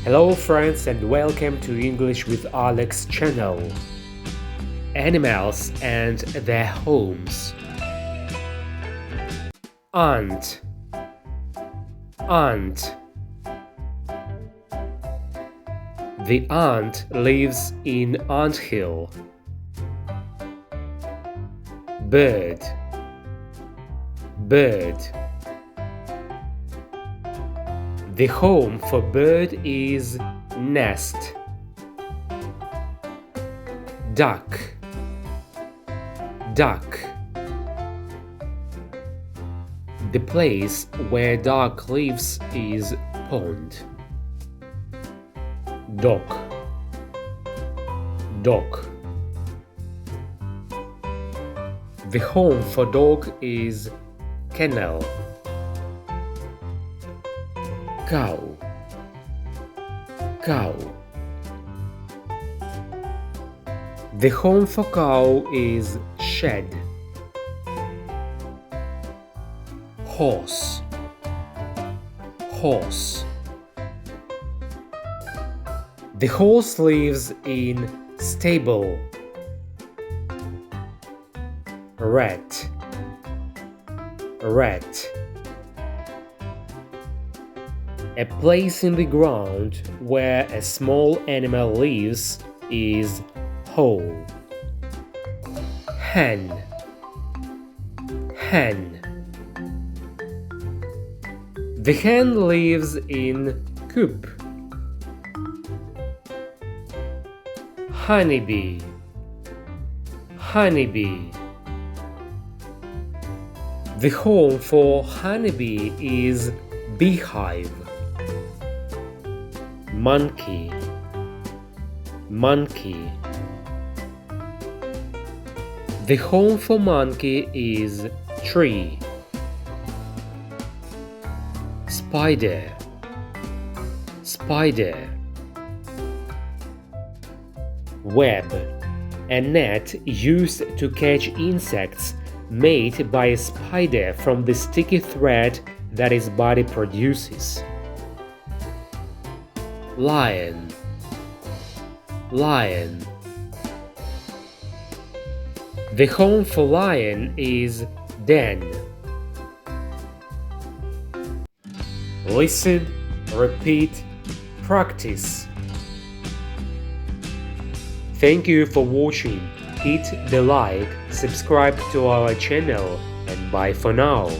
Hello friends and welcome to English with Alex channel. Animals and their homes. Ant. Ant. The ant lives in anthill. Bird. Bird. The home for bird is nest. Duck. Duck. The place where duck lives is pond. Dog. Dog. The home for dog is kennel. Cow. Cow. The home for cow is shed. Horse. Horse. The horse lives in stable. Rat. Rat. A place in the ground where a small animal lives is hole. Hen. Hen. The hen lives in coop. Honeybee. Honeybee. The home for honeybee is beehive. Monkey. Monkey. The home for monkey is tree. Spider. Spider. Web. A net used to catch insects made by a spider from the sticky thread that its body produces. Lion. Lion. The home for lion is den. Listen, repeat, practice. Thank you for watching. Hit the like, subscribe to our channel, and bye for now.